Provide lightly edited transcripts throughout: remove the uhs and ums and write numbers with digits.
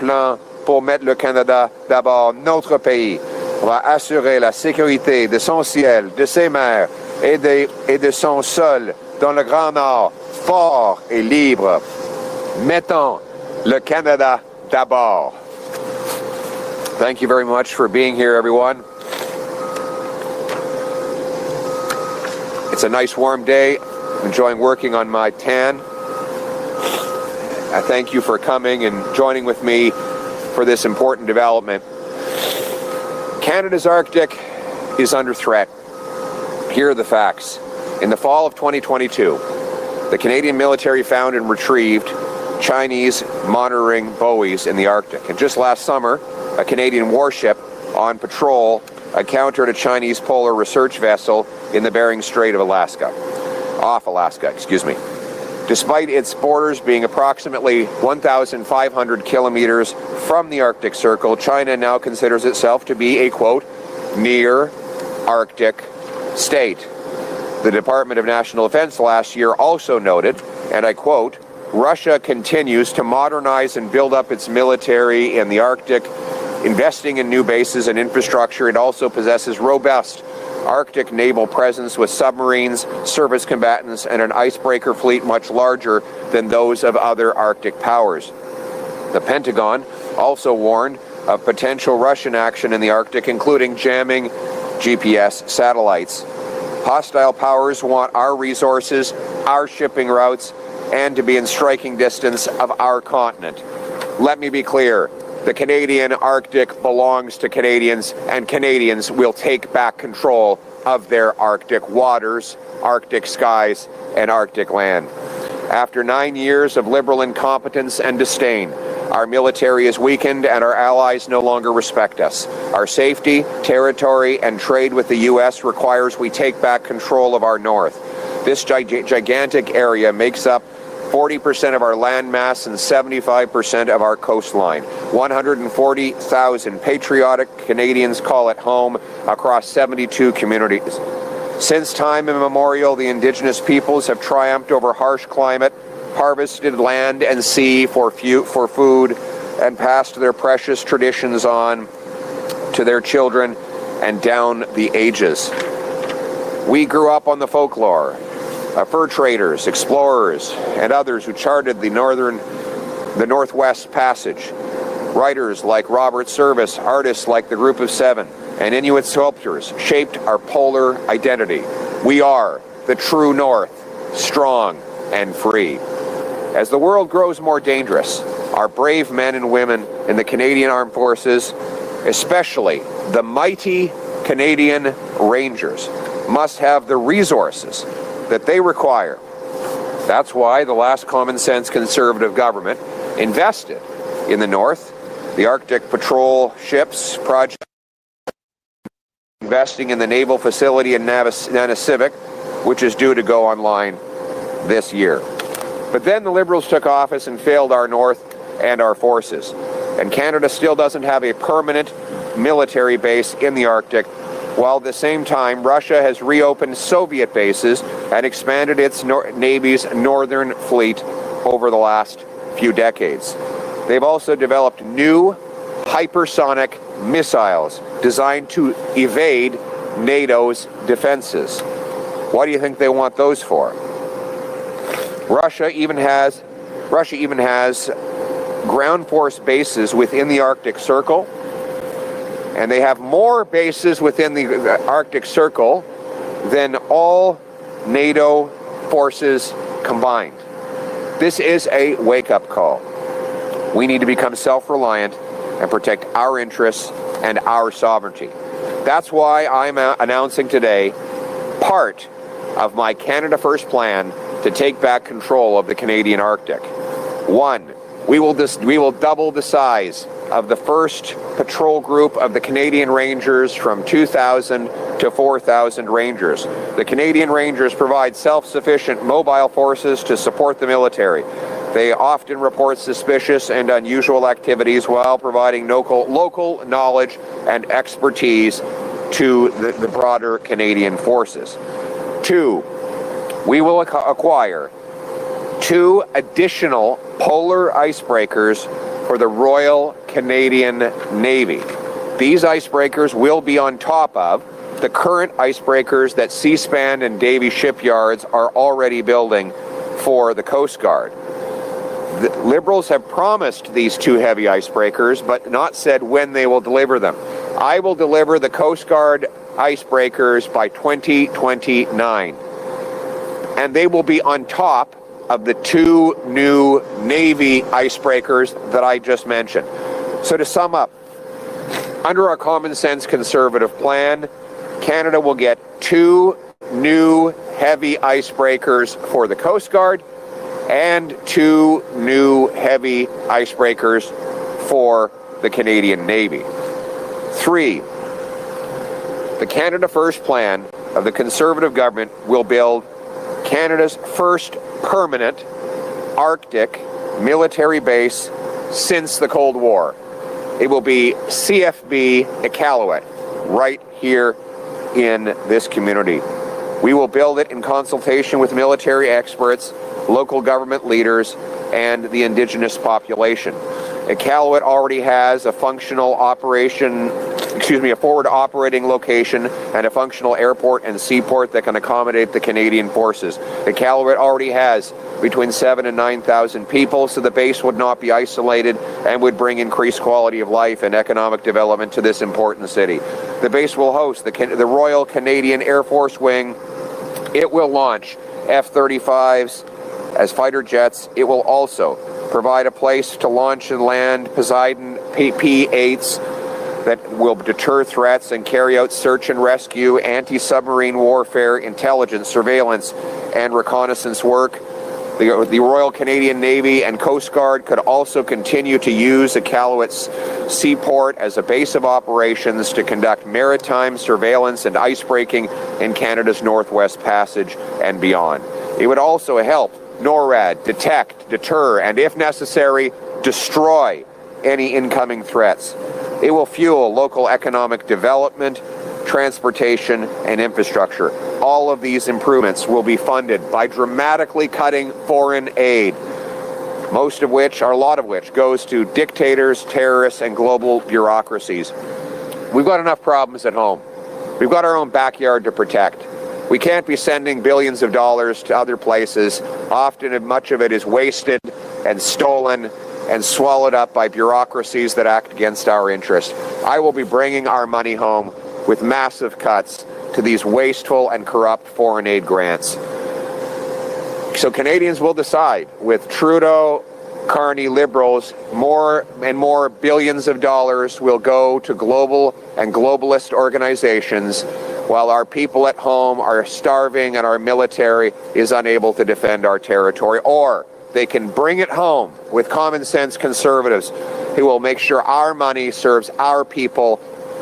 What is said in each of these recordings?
plan pour mettre le Canada d'abord, notre pays. On va assurer la sécurité de son ciel, de ses mers et de son sol dans le Grand Nord, fort et libre. Mettons le Canada d'abord. Thank you very much for being here, everyone. It's a nice warm day. I'm enjoying working on my tan. I thank you for coming and joining with me for this important development. Canada's Arctic is under threat. Here are the facts. In the fall of 2022, the Canadian military found and retrieved Chinese monitoring buoys in the Arctic. And just last summer, a Canadian warship on patrol encountered a Chinese polar research vessel in the Bering Strait of off Alaska. Despite its borders being approximately 1,500 kilometers from the Arctic Circle, China now considers itself to be a, quote, near Arctic state. The Department of National Defense last year also noted, and I quote, Russia continues to modernize and build up its military in the Arctic, investing in new bases and infrastructure. It also possesses robust Arctic naval presence with submarines, surface combatants, and an icebreaker fleet much larger than those of other Arctic powers. The Pentagon also warned of potential Russian action in the Arctic, including jamming GPS satellites. Hostile powers want our resources, our shipping routes, and to be in striking distance of our continent. Let me be clear. The Canadian Arctic belongs to Canadians, and Canadians will take back control of their Arctic waters, Arctic skies, and Arctic land. After 9 years of liberal incompetence and disdain, our military is weakened and our allies no longer respect us. Our safety, territory, and trade with the U.S. requires we take back control of our north. This gigantic area makes up 40% of our land mass and 75% of our coastline. 140,000 patriotic Canadians call it home across 72 communities. Since time immemorial, the Indigenous peoples have triumphed over harsh climate, harvested land and sea for food, and passed their precious traditions on to their children and down the ages. We grew up on the folklore, fur traders, explorers, and others who charted the Northwest Passage. Writers like Robert Service, artists like the Group of Seven, and Inuit sculptors shaped our polar identity. We are the true North, strong and free. As the world grows more dangerous, our brave men and women in the Canadian Armed Forces, especially the mighty Canadian Rangers, must have the resources that they require. That's why the last common sense Conservative government invested in the North, the Arctic Patrol Ships Project, investing in the naval facility in Nanisivik, which is due to go online this year. But then the Liberals took office and failed our North and our forces. And Canada still doesn't have a permanent military base in the Arctic, while at the same time Russia has reopened Soviet bases and expanded its Navy's northern fleet over the last few decades. They've also developed new hypersonic missiles designed to evade NATO's defenses. What do you think they want those for? Russia even has ground force bases within the Arctic Circle, and they have more bases within the Arctic Circle than all NATO forces combined. This is a wake-up call. We need to become self-reliant and protect our interests and our sovereignty. That's why I'm announcing today part of my Canada First plan to take back control of the Canadian Arctic. 1, we will double the size of the first patrol group of the Canadian Rangers from 2,000 to 4,000 Rangers. The Canadian Rangers provide self-sufficient mobile forces to support the military. They often report suspicious and unusual activities while providing local knowledge and expertise to the broader Canadian forces. 2, we will acquire 2 additional polar icebreakers for the Royal Canadian Navy. These icebreakers will be on top of the current icebreakers that Seaspan and Davie shipyards are already building for the Coast Guard. The Liberals have promised these 2 heavy icebreakers, but not said when they will deliver them. I will deliver the Coast Guard icebreakers by 2029, and they will be on top of the 2 new Navy icebreakers that I just mentioned. So to sum up, under our common sense conservative plan, Canada will get 2 new heavy icebreakers for the Coast Guard and 2 new heavy icebreakers for the Canadian Navy. 3, the Canada First plan of the Conservative government will build Canada's first permanent Arctic military base since the Cold War. It will be CFB Iqaluit, right here in this community. We will build it in consultation with military experts, local government leaders, and the Indigenous population. Iqaluit already has a functional a forward operating location and a functional airport and seaport that can accommodate the Canadian forces. Iqaluit already has between 7,000 and 9,000 people, so the base would not be isolated and would bring increased quality of life and economic development to this important city. The base will host the Royal Canadian Air Force Wing. It will launch F-35s as fighter jets. It will also provide a place to launch and land Poseidon P-8s that will deter threats and carry out search and rescue, anti-submarine warfare, intelligence, surveillance, and reconnaissance work. The Royal Canadian Navy and Coast Guard could also continue to use Iqaluit's seaport as a base of operations to conduct maritime surveillance and icebreaking in Canada's Northwest Passage and beyond. It would also help NORAD detect, deter, and if necessary, destroy any incoming threats. It will fuel local economic development, transportation, and infrastructure. All of these improvements will be funded by dramatically cutting foreign aid, a lot of which goes to dictators, terrorists, and global bureaucracies. We've got enough problems at home. We've got our own backyard to protect. We can't be sending billions of dollars to other places. Often much of it is wasted and stolen and swallowed up by bureaucracies that act against our interests. I will be bringing our money home with massive cuts to these wasteful and corrupt foreign aid grants. So Canadians will decide, with Trudeau, Carney Liberals, more and more billions of dollars will go to global and globalist organizations, while our people at home are starving and our military is unable to defend our territory. Or they can bring it home with common sense conservatives who will make sure our money serves our people,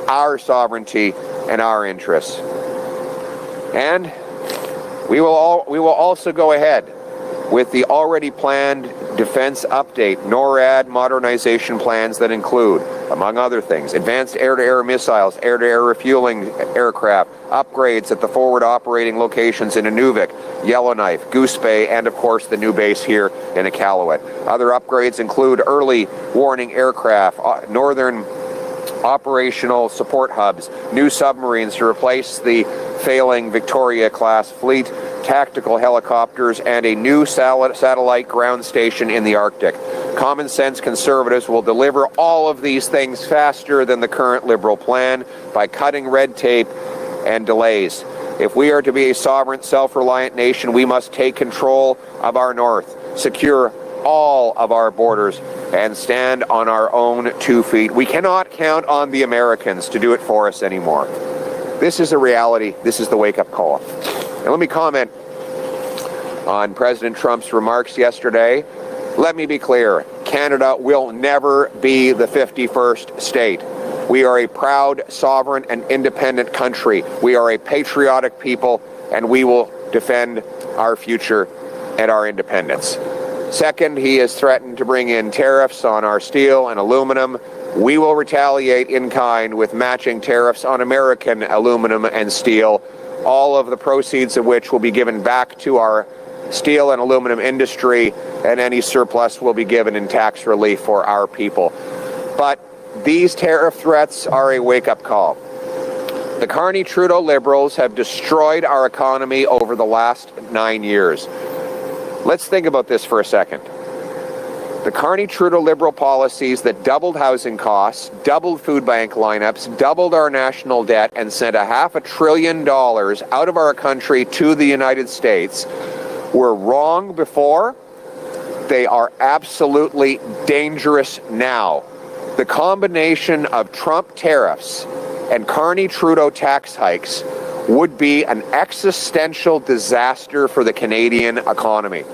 our sovereignty, and our interests. And we will also go ahead with the already planned defense update, NORAD modernization plans that include, among other things, advanced air-to-air missiles, air-to-air refueling aircraft, upgrades at the forward operating locations in Inuvik, Yellowknife, Goose Bay, and of course the new base here in Iqaluit. Other upgrades include early warning aircraft, northern operational support hubs, new submarines to replace the failing Victoria-class fleet, tactical helicopters, and a new satellite ground station in the Arctic. Common sense conservatives will deliver all of these things faster than the current Liberal plan by cutting red tape and delays. If we are to be a sovereign, self-reliant nation, we must take control of our north, secure all of our borders, and stand on our own 2 feet. We cannot count on the Americans to do it for us anymore. This is a reality. This is the wake-up call. And let me comment on President Trump's remarks yesterday. Let me be clear. Canada will never be the 51st state. We are a proud, sovereign, and independent country. We are a patriotic people, and we will defend our future and our independence. Second, he has threatened to bring in tariffs on our steel and aluminum. We will retaliate in kind with matching tariffs on American aluminum and steel, all of the proceeds of which will be given back to our steel and aluminum industry, and any surplus will be given in tax relief for our people. But these tariff threats are a wake-up call. The Carney-Trudeau Liberals have destroyed our economy over the last 9 years. Let's think about this for a second. The Carney-Trudeau Liberal policies that doubled housing costs, doubled food bank lineups, doubled our national debt, and sent $500 billion out of our country to the United States were wrong before. They are absolutely dangerous now. The combination of Trump tariffs and Carney-Trudeau tax hikes would be an existential disaster for the Canadian economy.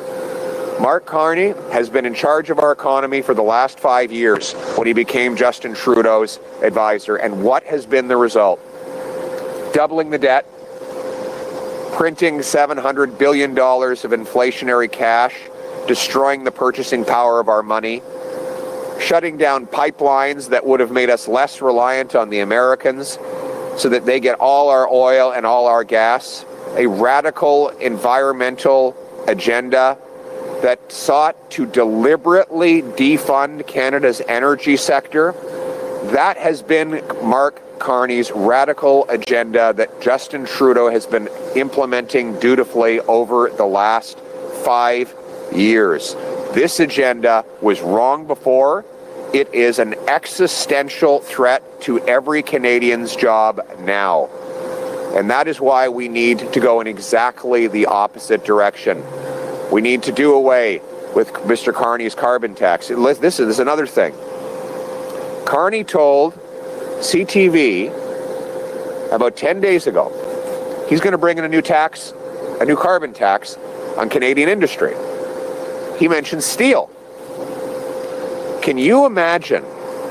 Mark Carney has been in charge of our economy for the last 5 years when he became Justin Trudeau's advisor. And what has been the result? Doubling the debt, printing $700 billion of inflationary cash, destroying the purchasing power of our money, shutting down pipelines that would have made us less reliant on the Americans so that they get all our oil and all our gas, a radical environmental agenda that sought to deliberately defund Canada's energy sector. That has been Mark Carney's radical agenda that Justin Trudeau has been implementing dutifully over the last 5 years. This agenda was wrong before. It is an existential threat to every Canadian's job now. And that is why we need to go in exactly the opposite direction. We need to do away with Mr. Carney's carbon tax. This is another thing. Carney told CTV about 10 days ago he's going to bring in a new tax, a new carbon tax on Canadian industry. He mentioned steel. Can you imagine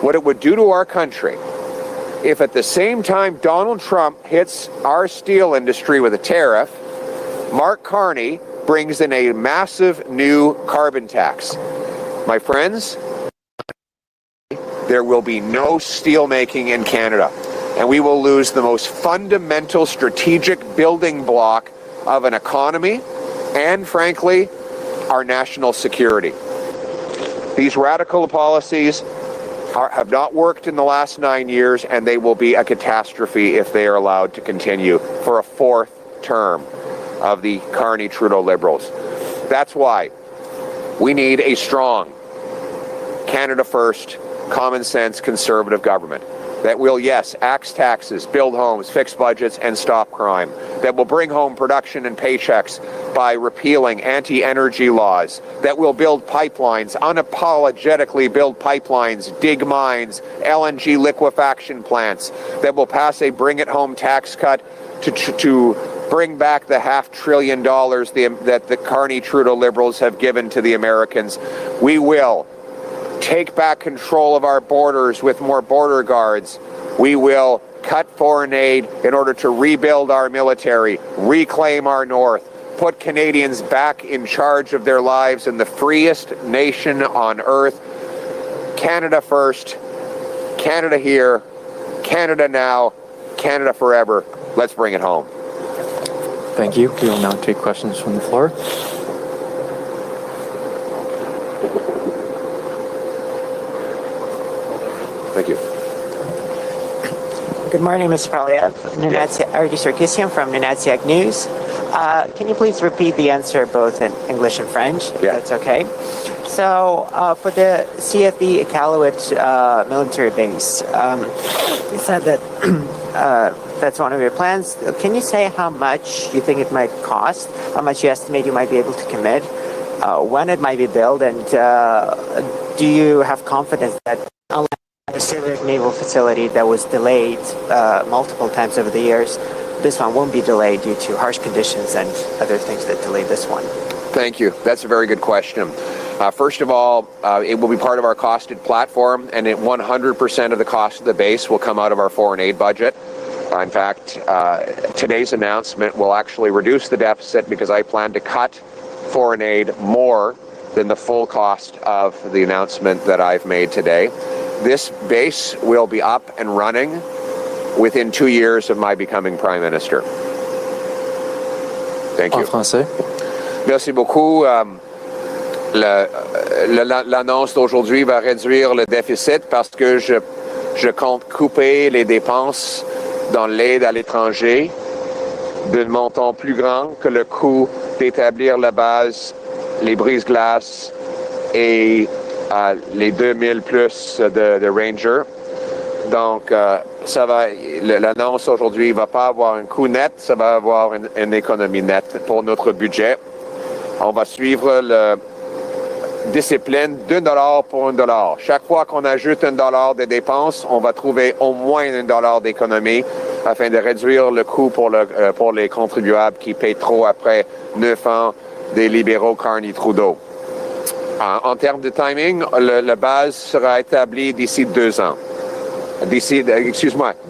what it would do to our country if at the same time Donald Trump hits our steel industry with a tariff, Mark Carney brings in a massive new carbon tax? My friends, there will be no steel making in Canada, and we will lose the most fundamental strategic building block of an economy and, frankly, our national security. These radical policies have not worked in the last 9 years, and they will be a catastrophe if they are allowed to continue for a fourth term of the Carney-Trudeau Liberals. That's why we need a strong, Canada First, common sense Conservative government that will, yes, axe taxes, build homes, fix budgets, and stop crime, that will bring home production and paychecks by repealing anti-energy laws, that will build pipelines, unapologetically build pipelines, dig mines, LNG liquefaction plants, that will pass a bring-it-home tax cut to bring back the $500 billion that the Carney-Trudeau Liberals have given to the Americans. We will take back control of our borders with more border guards. We will cut foreign aid in order to rebuild our military, reclaim our north, put Canadians back in charge of their lives in the freest nation on earth. Canada first, Canada here, Canada now, Canada forever. Let's bring it home. Thank you. We will now take questions from the floor. Thank you. Good morning, Mr. Poilievre. Artie Sarkisian from Nunatsiaq News. Can you please repeat the answer both in English and French, if that's okay? So, for the CFB Iqaluit military base, you said that that's one of your plans. Can you say how much you think it might cost, how much you estimate you might be able to commit, when it might be built, and do you have confidence that unlike the Civic Naval Facility that was delayed multiple times over the years, this one won't be delayed due to harsh conditions and other things that delayed this one? Thank you. That's a very good question. First of all, it will be part of our costed platform, and 100% of the cost of the base will come out of our foreign aid budget. In fact, today's announcement will actually reduce the deficit because I plan to cut foreign aid more than the full cost of the announcement that I've made today. This base will be up and running within 2 years of my becoming Prime Minister. Thank you. En français. Merci beaucoup. L'annonce d'aujourd'hui va réduire le déficit parce que je compte couper les dépenses dans l'aide à l'étranger d'un montant plus grand que le coût d'établir la base, les brise-glaces et les 2000 plus de Rangers. Donc, l'annonce aujourd'hui ne va pas avoir un coût net, ça va avoir une économie nette pour notre budget. On va suivre la discipline $1 pour $1. Chaque fois qu'on ajoute $1 de dépenses, on va trouver au moins $1 d'économie afin de réduire le coût pour les contribuables qui payent trop après 9 ans des libéraux Carney-Trudeau. En termes de timing, la base sera établie d'ici 2 ans.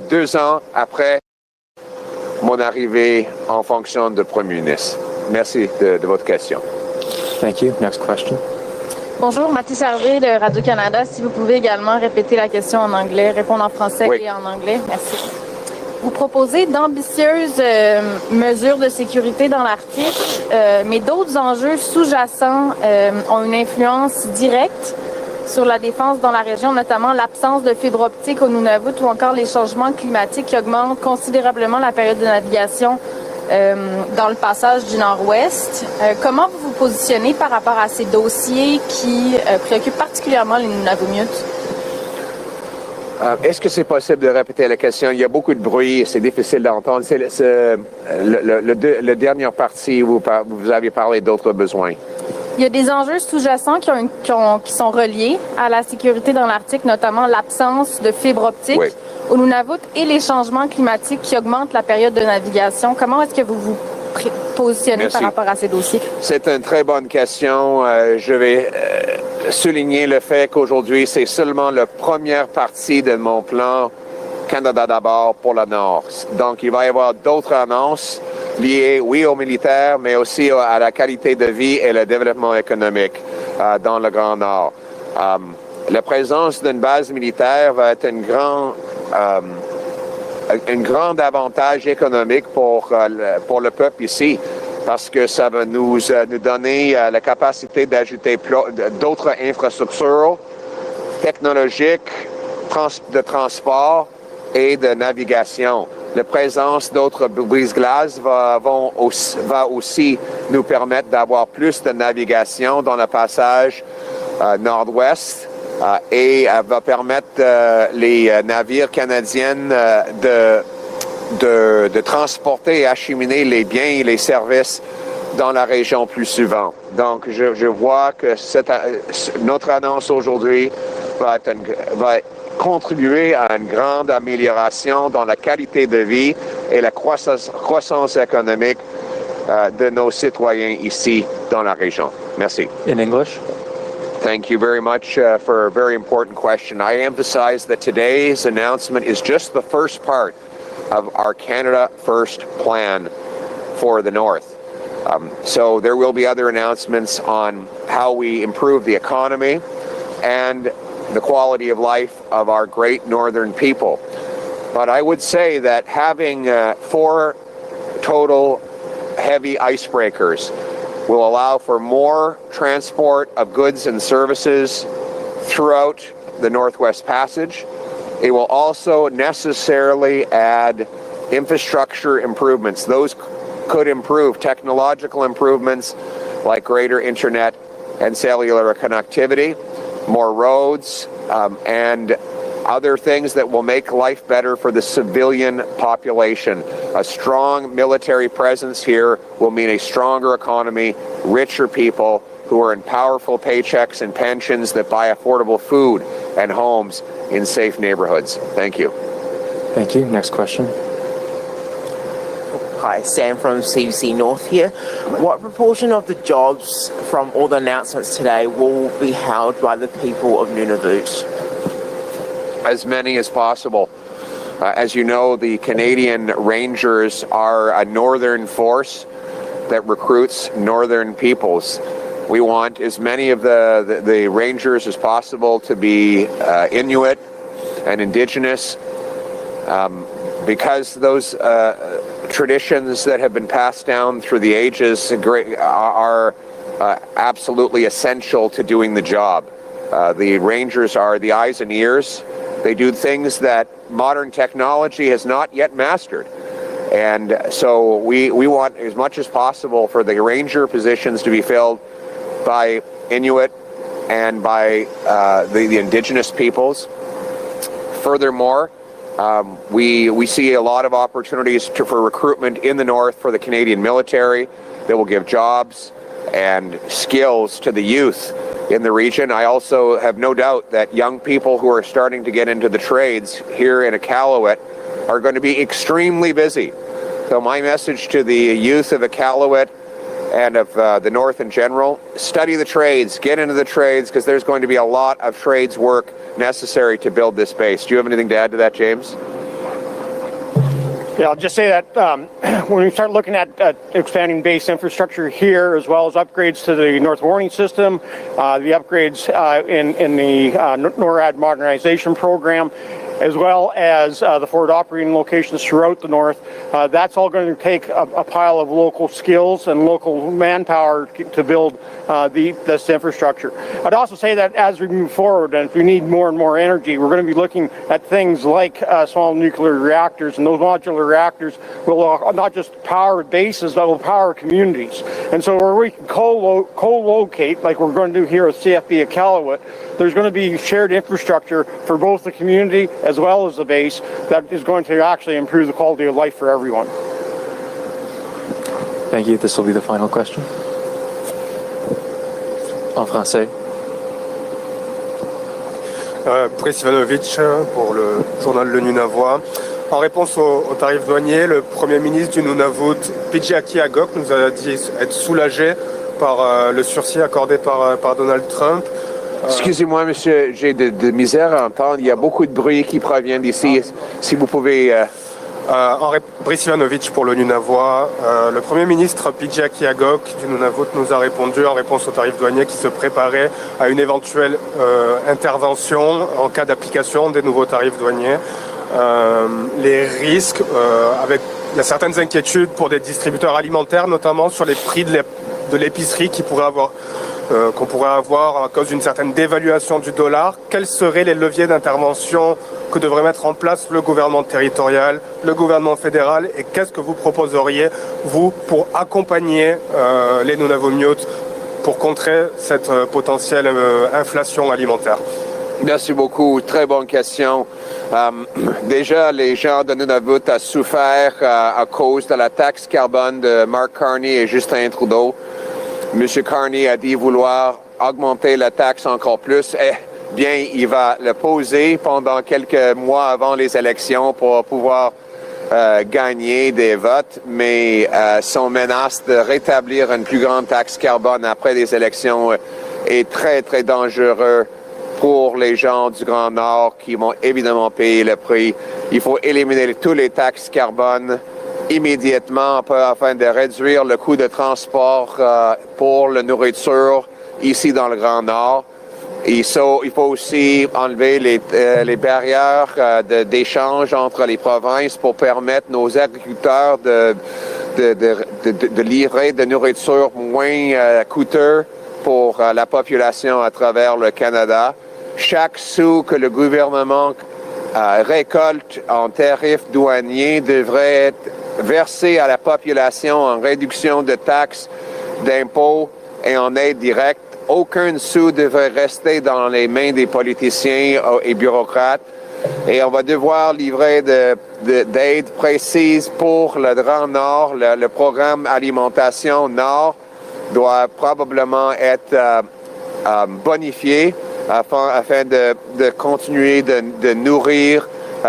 2 ans après mon arrivée en fonction de Premier ministre. Merci de votre question. Thank you. Next question. Bonjour, Mathis Harvey de Radio-Canada. Si vous pouvez également répéter la question en anglais, répondre en français Oui. et en anglais. Merci. Vous proposez d'ambitieuses mesures de sécurité dans l'Arctique, mais d'autres enjeux sous-jacents ont une influence directe sur la défense dans la région, notamment l'absence de fibre optique au Nunavut ou encore les changements climatiques qui augmentent considérablement la période de navigation dans le passage du Nord-Ouest. Comment vous vous positionnez par rapport à ces dossiers qui préoccupent particulièrement les Nunavummiutes? Est-ce que c'est possible de répéter la question? Il y a beaucoup de bruit et c'est difficile d'entendre. C'est la dernière partie où vous avez parlé d'autres besoins. Il y a des enjeux sous-jacents qui sont reliés à la sécurité dans l'Arctique, notamment l'absence de fibre optique au Nunavut et les changements climatiques qui augmentent la période de navigation. Comment est-ce que vous vous positionnez par rapport à ces dossiers? C'est une très bonne question. Je vais souligner le fait qu'aujourd'hui, c'est seulement la première partie de mon plan Canada d'abord pour le Nord. Donc, il va y avoir d'autres annonces liées, oui, aux militaires, mais aussi à la qualité de vie et le développement économique dans le Grand Nord. La présence d'une base militaire va être un grand avantage économique pour le peuple ici, parce que ça va nous donner la capacité d'ajouter d'autres infrastructures technologiques, de transport et de navigation. La présence d'autres brise-glaces va aussi nous permettre d'avoir plus de navigation dans le passage nord-ouest et va permettre les navires canadiens de transporter et acheminer les biens et les services dans la région plus souvent. Donc, je vois que notre annonce aujourd'hui va contribuer à une grande amélioration dans la qualité de vie et la croissance économique de nos citoyens ici dans la région. Merci. In English. Thank you very much for a very important question. I emphasize that today's announcement is just the first part of our Canada First plan for the North. So there will be other announcements on how we improve the economy and the quality of life of our great northern people. But I would say that having 4 total heavy icebreakers will allow for more transport of goods and services throughout the Northwest Passage. It will also necessarily add infrastructure improvements. Those could improve technological improvements like greater internet and cellular connectivity, more roads, and other things that will make life better for the civilian population. A strong military presence here will mean a stronger economy, richer people who are in powerful paychecks and pensions that buy affordable food and homes in safe neighborhoods. Thank you. Thank you. Next question. Hi, Sam from CBC North here. What proportion of the jobs from all the announcements today will be held by the people of Nunavut? As many as possible. As you know, the Canadian Rangers are a northern force that recruits northern peoples. We want as many of the Rangers as possible to be Inuit and Indigenous, because those traditions that have been passed down through the ages are absolutely essential to doing the job. The Rangers are the eyes and ears. They do things that modern technology has not yet mastered. And so we want as much as possible for the Ranger positions to be filled by Inuit and by the Indigenous peoples. Furthermore, we see a lot of opportunities for recruitment in the North for the Canadian military that will give jobs and skills to the youth in the region. I also have no doubt that young people who are starting to get into the trades here in Iqaluit are going to be extremely busy. So my message to the youth of Iqaluit and of the North in general, study the trades, get into the trades, because there's going to be a lot of trades work necessary to build this base. Do you have anything to add to that, James? Yeah, I'll just say that when we start looking at expanding base infrastructure here, as well as upgrades to the North Warning System, the upgrades in the NORAD modernization program, as well as the forward operating locations throughout the North, that's all going to take a pile of local skills and local manpower to build this infrastructure. I'd also say that as we move forward, and if we need more and more energy, we're going to be looking at things like small nuclear reactors, and those modular reactors will not just power bases, but will power communities. And so where we can co-locate, like we're going to do here with CFB Iqaluit, there's going to be shared infrastructure for both the community as well as the base that is going to actually improve the quality of life for everyone. Thank you. This will be the final question. En français. Brice Ivanovitch pour le journal Le Nunavut. En réponse au tarif douanier, le Premier ministre du Nunavut, Pierre, nous a dit être soulagé par le sursis accordé par Donald Trump. Excusez-moi, monsieur, j'ai de misère à entendre. Il y a beaucoup de bruit qui provient d'ici. Si vous pouvez... Brice Ivanovitch pour le Nunavut. Le Premier ministre Pierre du Nunavut nous a répondu en réponse au tarif douanier qui se préparait à une éventuelle intervention en cas d'application des nouveaux tarifs douaniers. Les risques, il y a certaines inquiétudes pour des distributeurs alimentaires, notamment sur les prix de l'épicerie qu'on pourrait avoir à cause d'une certaine dévaluation du dollar. Quels seraient les leviers d'intervention que devrait mettre en place le gouvernement territorial, le gouvernement fédéral, et qu'est-ce que vous proposeriez, vous, pour accompagner les Nunavummiut pour contrer cette potentielle inflation alimentaire? Merci beaucoup. Très bonne question. Déjà, les gens de Nunavut ont souffert à cause de la taxe carbone de Mark Carney et Justin Trudeau. M. Carney a dit vouloir augmenter la taxe encore plus. Eh bien, il va le poser pendant quelques mois avant les élections pour pouvoir gagner des votes, mais son menace de rétablir une plus grande taxe carbone après les élections est très, très dangereux pour les gens du Grand Nord qui vont évidemment payer le prix. Il faut éliminer toutes les taxes carbone immédiatement afin de réduire le coût de transport pour la nourriture ici dans le Grand Nord. Il faut aussi enlever les barrières d'échange entre les provinces pour permettre nos agriculteurs de livrer de nourriture moins coûteuse pour la population à travers le Canada. Chaque sou que le gouvernement récolte en tarifs douaniers devrait être versé à la population en réduction de taxes, d'impôts et en aide directe. Aucun sou devrait rester dans les mains des politiciens et bureaucrates. Et on va devoir livrer d'aide précise pour le Grand Nord. Le programme Alimentation Nord doit probablement être bonifié afin de continuer de nourrir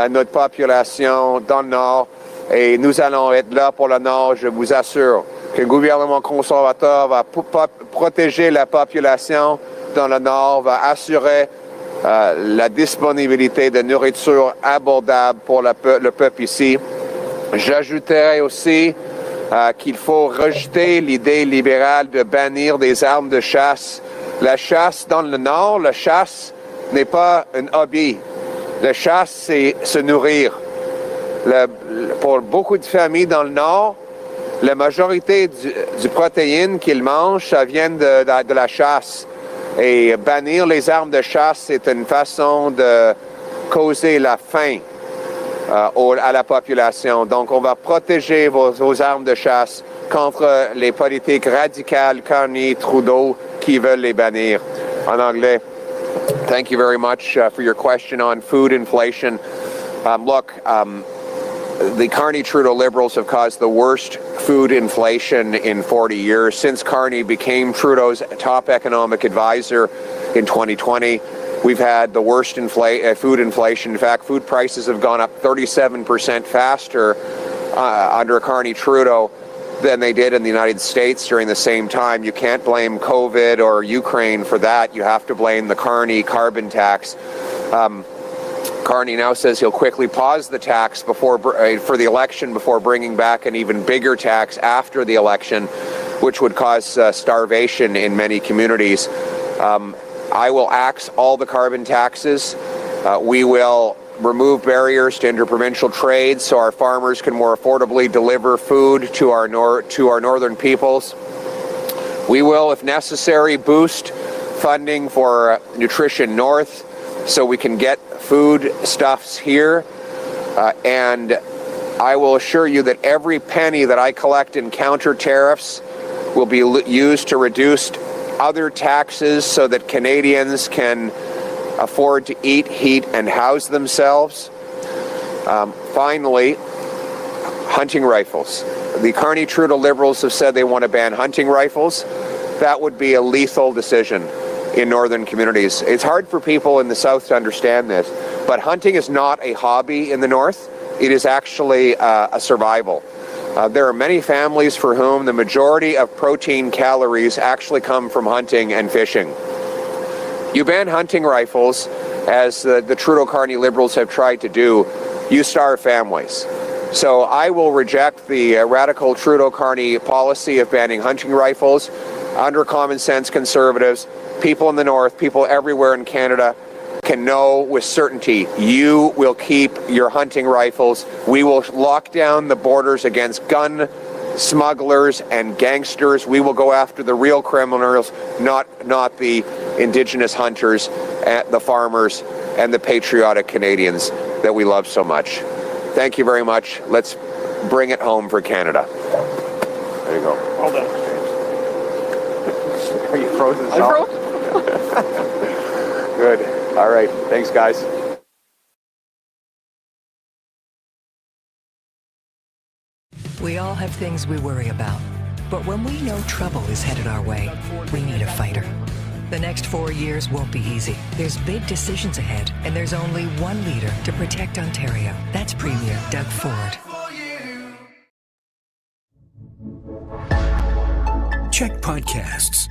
notre population dans le Nord. Et nous allons être là pour le Nord, je vous assure que le gouvernement conservateur va protéger la population dans le Nord, va assurer la disponibilité de nourriture abordable pour le peuple ici. J'ajouterai aussi qu'il faut rejeter l'idée libérale de bannir des armes de chasse. La chasse dans le Nord, la chasse n'est pas un hobby. La chasse, c'est se nourrir. Pour beaucoup de familles dans le Nord, la majorité du protéine qu'ils mangent, ça vient de la chasse. Et bannir les armes de chasse, c'est une façon de causer la faim à la population. Donc, on va protéger vos armes de chasse contre les politiques radicales, Carney, Trudeau, qui veulent les bannir. En anglais, thank you very much for your question on food inflation. The Carney-Trudeau Liberals have caused the worst food inflation in 40 years. Since Carney became Trudeau's top economic advisor in 2020, we've had the worst food inflation. In fact, food prices have gone up 37% faster under Carney-Trudeau than they did in the United States during the same time. You can't blame COVID or Ukraine for that. You have to blame the Carney carbon tax. Carney now says he'll quickly pause the tax for the election before bringing back an even bigger tax after the election, which would cause starvation in many communities. I will axe all the carbon taxes. We will remove barriers to interprovincial trade so our farmers can more affordably deliver food to our northern peoples. We will, if necessary, boost funding for Nutrition North so we can get foodstuffs here. And I will assure you that every penny that I collect in counter tariffs will be used to reduce other taxes so that Canadians can afford to eat, heat, and house themselves. Finally, hunting rifles. The Carney-Trudeau Liberals have said they want to ban hunting rifles. That would be a lethal decision in northern communities. It's hard for people in the south to understand this, but hunting is not a hobby in the north. It is actually a survival. There are many families for whom the majority of protein calories actually come from hunting and fishing. You ban hunting rifles, as the Trudeau-Carney Liberals have tried to do, you starve families. So I will reject the radical Trudeau-Carney policy of banning hunting rifles. Under common sense conservatives, people in the north, people everywhere in Canada can know with certainty you will keep your hunting rifles. We will lock down the borders against gun smugglers and gangsters. We will go after the real criminals, not the Indigenous hunters, the farmers, and the patriotic Canadians that we love so much. Thank you very much. Let's bring it home for Canada. There you go. Well done. Are you frozen? I froze. Good. All right. Thanks, guys. We all have things we worry about. But when we know trouble is headed our way, we need a fighter. The next 4 years won't be easy. There's big decisions ahead, and there's only one leader to protect Ontario. That's Premier Doug Ford. Check podcasts.